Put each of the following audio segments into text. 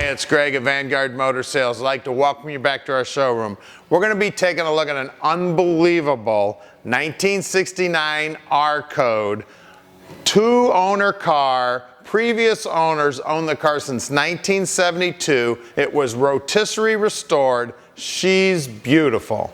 Hey, it's Greg at Vanguard Motor Sales. I'd like to welcome you back to our showroom. We're going to be taking a look at an unbelievable 1969 R-Code, two-owner car. Previous owners owned the car since 1972. It was rotisserie restored. She's beautiful.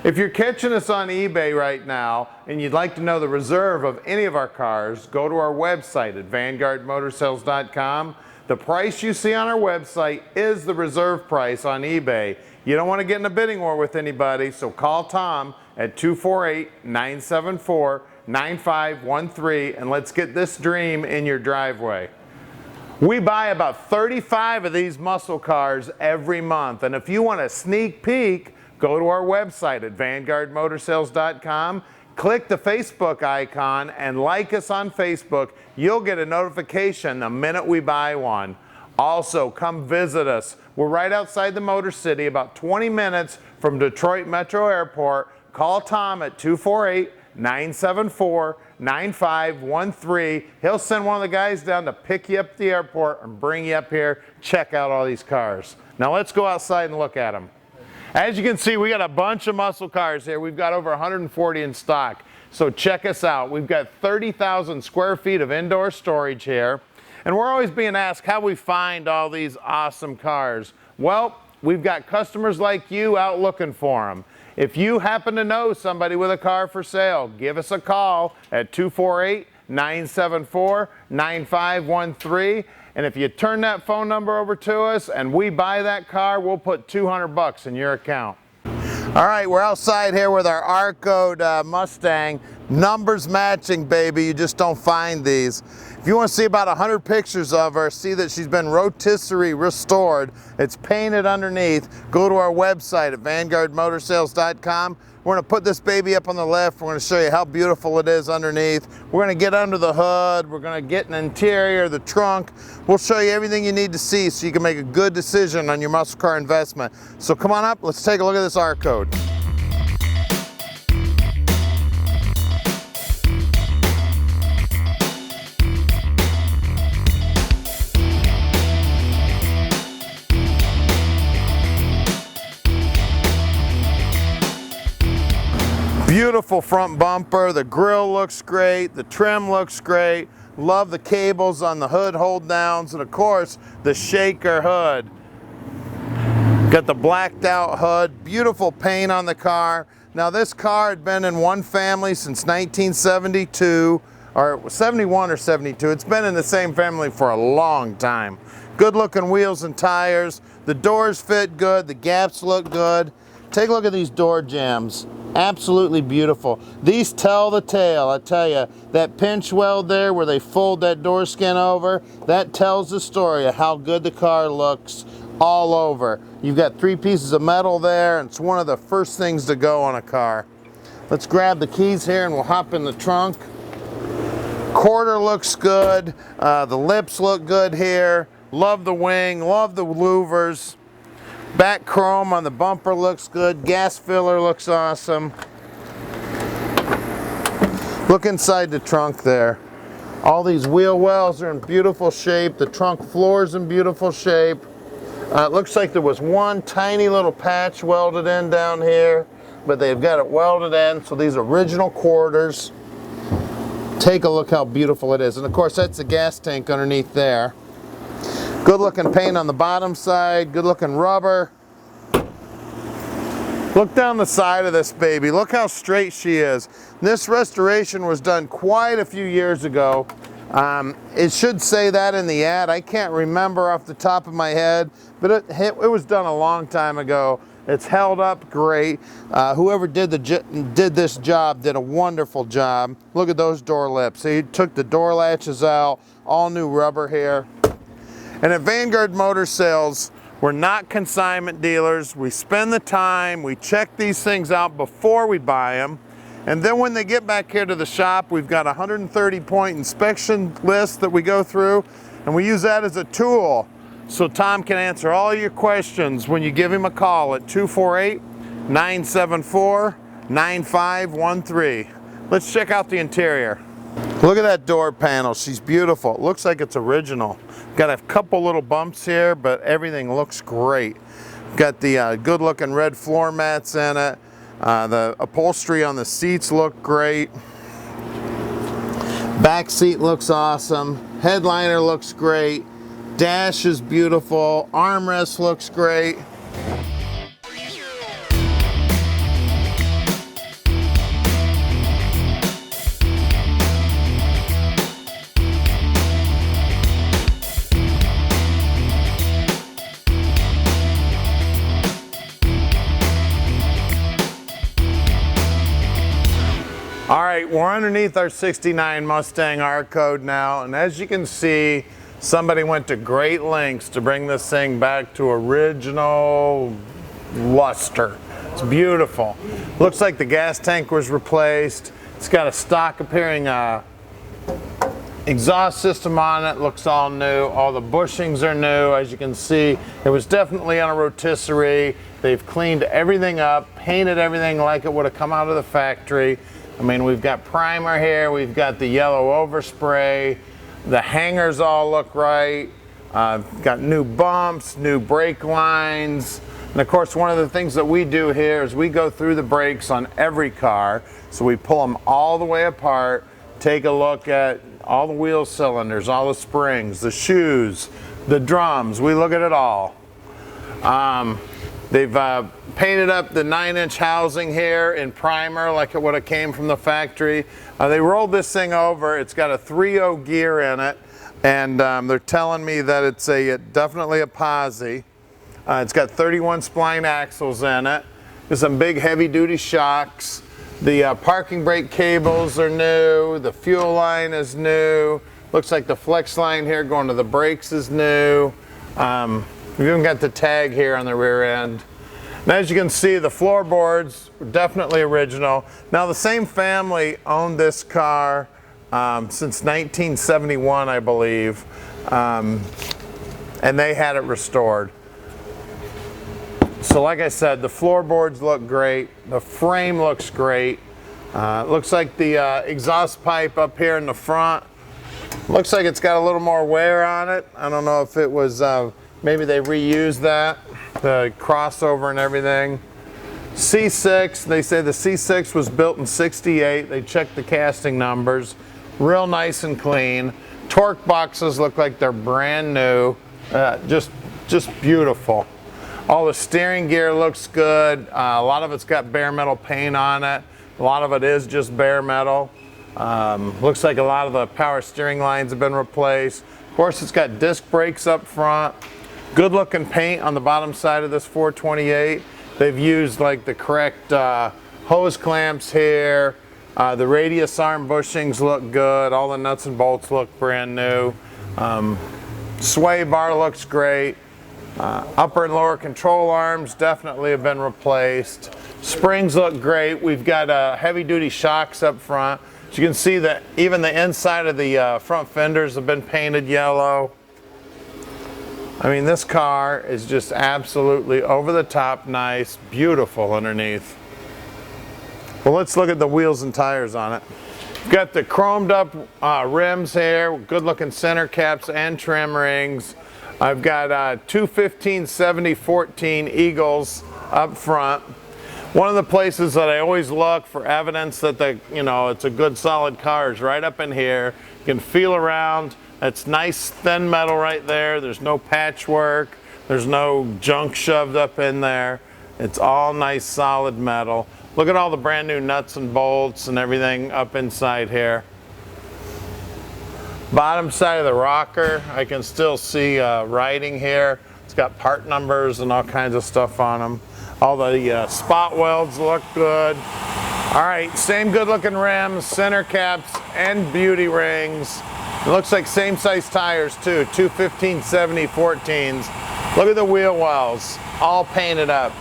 If you're catching us on eBay right now and you'd like to know the reserve of any of our cars, go to our website at vanguardmotorsales.com. The price you see on our website is the reserve price on eBay. You don't want to get in a bidding war with anybody, so call Tom at 248-974-9513 and let's get this dream in your driveway. We buy about 35 of these muscle cars every month, and if you want a sneak peek, go to our website at vanguardmotorsales.com, click the Facebook icon and like us on Facebook. You'll get a notification the minute we buy one. Also, come visit us. We're right outside the Motor City, about 20 minutes from Detroit Metro Airport. Call Tom at 248-974-9513. He'll send one of the guys down to pick you up at the airport and bring you up here, check out all these cars. Now let's go outside and look at them. As you can see, we got a bunch of muscle cars here. We've got over 140 in stock. So check us out. We've got 30,000 square feet of indoor storage here. And we're always being asked how we find all these awesome cars. Well, we've got customers like you out looking for them. If you happen to know somebody with a car for sale, give us a call at 248-974-9513. And if you turn that phone number over to us and we buy that car, we'll put $200 in your account. All right, we're outside here with our R-Code Mustang. Numbers matching, baby. You just don't find these. If you want to see about 100 pictures of her, see that she's been rotisserie restored. It's painted underneath. Go to our website at vanguardmotorsales.com. We're going to put this baby up on the left. We're going to show you how beautiful it is underneath. We're going to get under the hood. We're going to get an interior, the trunk. We'll show you everything you need to see so you can make a good decision on your muscle car investment. So come on up. Let's take a look at this R-Code. Beautiful front bumper, the grille looks great, the trim looks great, love the cables on the hood hold downs, and of course the shaker hood. Got the blacked out hood, beautiful paint on the car. Now this car had been in one family since 1972, or 71 or 72. It's been in the same family for a long time. Good looking wheels and tires, the doors fit good, the gaps look good. Take a look at these door jambs. Absolutely beautiful. These tell the tale, I tell you. That pinch weld there where they fold that door skin over, that tells the story of how good the car looks all over. You've got 3 pieces of metal there, and it's one of the first things to go on a car. Let's grab the keys here and we'll hop in the trunk. Quarter looks good. The lips look good here. Love the wing, love the louvers. Back chrome on the bumper looks good. Gas filler looks awesome. Look inside the trunk there. All these wheel wells are in beautiful shape. The trunk floor's in beautiful shape. It looks like there was one tiny little patch welded in down here, but they've got it welded in, so these original quarters. Take a look how beautiful it is. And of course, that's the gas tank underneath there. Good looking paint on the bottom side, good looking rubber. Look down the side of this baby, look how straight she is. This restoration was done quite a few years ago. It should say that in the ad. I can't remember off the top of my head, but it was done a long time ago. It's held up great. Whoever did this job did a wonderful job. Look at those door lips. He took the door latches out, all new rubber here. And at Vanguard Motor Sales, we're not consignment dealers. We spend the time, we check these things out before we buy them. And then when they get back here to the shop, we've got a 130-point inspection list that we go through, and we use that as a tool. So Tom can answer all your questions when you give him a call at 248-974-9513. Let's check out the interior. Look at that door panel. She's beautiful. It looks like it's original. Got a couple little bumps here, but everything looks great. Got the good looking red floor mats in it. The upholstery on the seats look great. Back seat looks awesome. Headliner looks great. Dash is beautiful. Armrest looks great. All right, we're underneath our 69 Mustang R code now, and as you can see, somebody went to great lengths to bring this thing back to original luster. It's beautiful. Looks like the gas tank was replaced. It's got a stock appearing exhaust system on it. Looks all new. All the bushings are new. As you can see, it was definitely on a rotisserie. They've cleaned everything up, painted everything like it would have come out of the factory. I mean, we've got primer here, we've got the yellow overspray, the hangers all look right, got new bumps, new brake lines, and of course one of the things that we do here is we go through the brakes on every car, so we pull them all the way apart, take a look at all the wheel cylinders, all the springs, the shoes, the drums, we look at it all. They've painted up the 9-inch housing here in primer like it would have came from the factory. They rolled this thing over. It's got a 3.0 gear in it, and they're telling me that it's definitely a Posi. It's got 31 spline axles in it. There's some big heavy-duty shocks. The parking brake cables are new. The fuel line is new. Looks like the flex line here going to the brakes is new. We've even got the tag here on the rear end. And as you can see, the floorboards were definitely original. Now the same family owned this car since 1971, I believe, and they had it restored. So like I said, the floorboards look great. The frame looks great. Looks like the exhaust pipe up here in the front, looks like it's got a little more wear on it. I don't know if it was maybe they reused that, the crossover and everything. C6, they say the C6 was built in '68. They checked the casting numbers. Real nice and clean. Torque boxes look like they're brand new. Just beautiful. All the steering gear looks good. A lot of it's got bare metal paint on it. A lot of it is just bare metal. Looks like a lot of the power steering lines have been replaced. Of course, it's got disc brakes up front. Good looking paint on the bottom side of this 428. They've used like the correct hose clamps here. The radius arm bushings look good. All the nuts and bolts look brand new. Sway bar looks great. Upper and lower control arms definitely have been replaced. Springs look great. We've got heavy duty shocks up front. As you can see that even the inside of the front fenders have been painted yellow. I mean, this car is just absolutely over the top nice, beautiful underneath. Well, let's look at the wheels and tires on it. Got the chromed up rims here, good looking center caps and trim rings. I've got two 1570-14 Eagles up front. One of the places that I always look for evidence that it's a good solid car is right up in here. You can feel around. It's nice thin metal right there. There's no patchwork. There's no junk shoved up in there. It's all nice solid metal. Look at all the brand new nuts and bolts and everything up inside here. Bottom side of the rocker, I can still see writing here. It's got part numbers and all kinds of stuff on them. All the spot welds look good. All right, same good looking rims, center caps, and beauty rings. It looks like same size tires too, two 1570-14s. Look at the wheel wells, all painted up.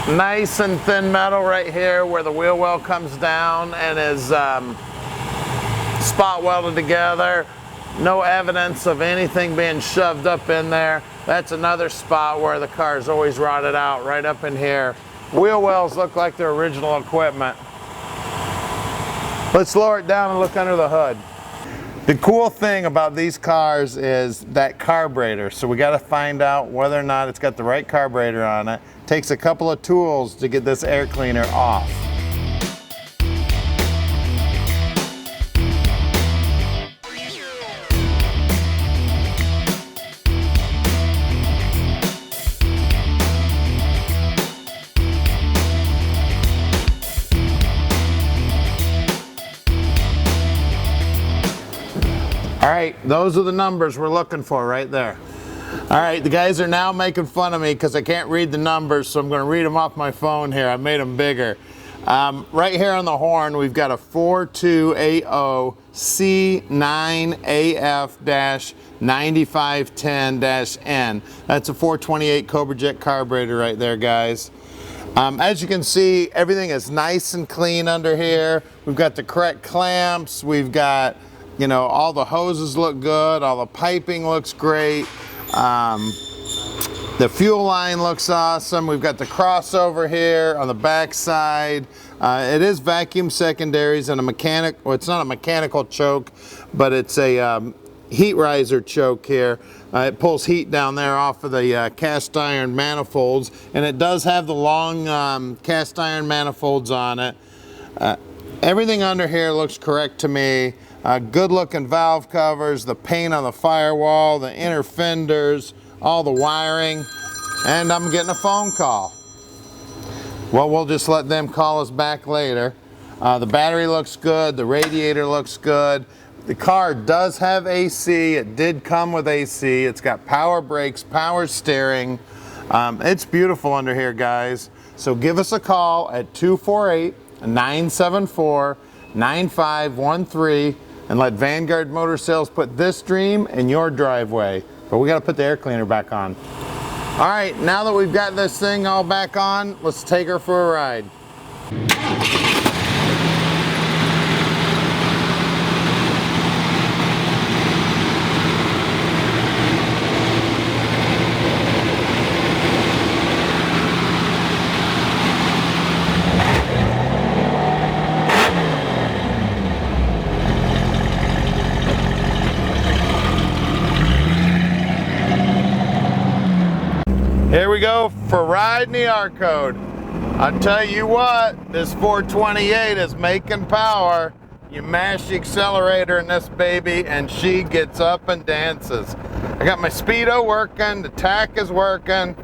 Nice and thin metal right here where the wheel well comes down and is spot welded together. No evidence of anything being shoved up in there. That's another spot where the car is always rotted out, right up in here. Wheel wells look like they're original equipment. Let's lower it down and look under the hood. The cool thing about these cars is that carburetor. So we got to find out whether or not it's got the right carburetor on it. Takes a couple of tools to get this air cleaner off. All right, those are the numbers we're looking for right there. All right, the guys are now making fun of me because I can't read the numbers, so I'm going to read them off my phone here. I made them bigger. Right here on the horn, we've got a 4280 C9AF-9510-N. That's a 428 Cobra Jet carburetor right there, guys. As you can see, everything is nice and clean under here. We've got the correct clamps. We've got, you know, all the hoses look good. All the piping looks great. The fuel line looks awesome. We've got the crossover here on the back side. It is vacuum secondaries and a mechanic, well, it's not a mechanical choke, but it's a heat riser choke here. It pulls heat down there off of the cast iron manifolds, and it does have the long cast iron manifolds on it. Everything under here looks correct to me. Good looking valve covers, the paint on the firewall, the inner fenders, all the wiring, and I'm getting a phone call. Well, we'll just let them call us back later. The battery looks good, the radiator looks good. The car does have AC, it did come with AC. It's got power brakes, power steering. It's beautiful under here, guys. So give us a call at 248-974-9513 and let Vanguard Motor Sales put this dream in your driveway. But we got to put the air cleaner back on. All right, now that we've got this thing all back on, let's take her for a ride. Here we go for riding the R-Code. I'll tell you what, this 428 is making power. You mash the accelerator in this baby and she gets up and dances. I got my speedo working, the tack is working.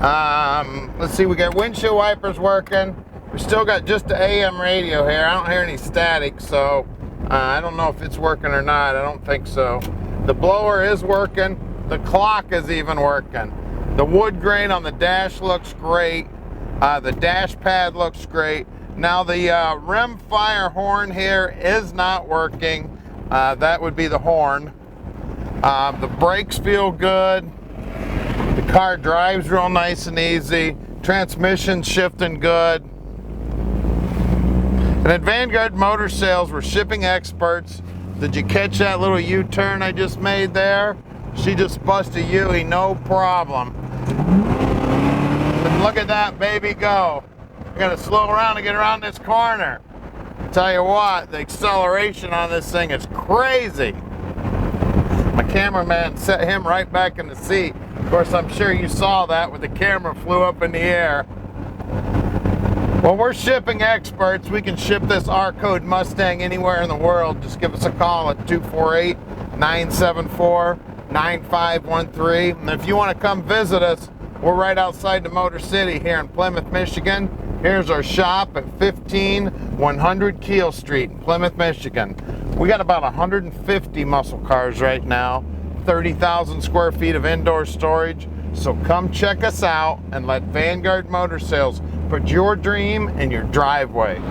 Let's see, we got windshield wipers working. We still got just the AM radio here. I don't hear any static, so I don't know if it's working or not. I don't think so. The blower is working. The clock is even working. The wood grain on the dash looks great. The dash pad looks great. Now the rim fire horn here is not working. That would be the horn. The brakes feel good. The car drives real nice and easy. Transmission's shifting good. And at Vanguard Motor Sales, we're shipping experts. Did you catch that little U-turn I just made there? She just busted a U-ey, no problem. And look at that baby go. I gotta slow around to get around this corner. Tell you what, the acceleration on this thing is crazy. My cameraman set him right back in the seat. Of course, I'm sure you saw that when the camera flew up in the air. Well, we're shipping experts. We can ship this R-Code Mustang anywhere in the world. Just give us a call at 248-974-9513. And if you want to come visit us, we're right outside the Motor City here in Plymouth, Michigan. Here's our shop at 15100 Keel Street in Plymouth, Michigan. We got about 150 muscle cars right now, 30,000 square feet of indoor storage. So come check us out and let Vanguard Motor Sales put your dream in your driveway.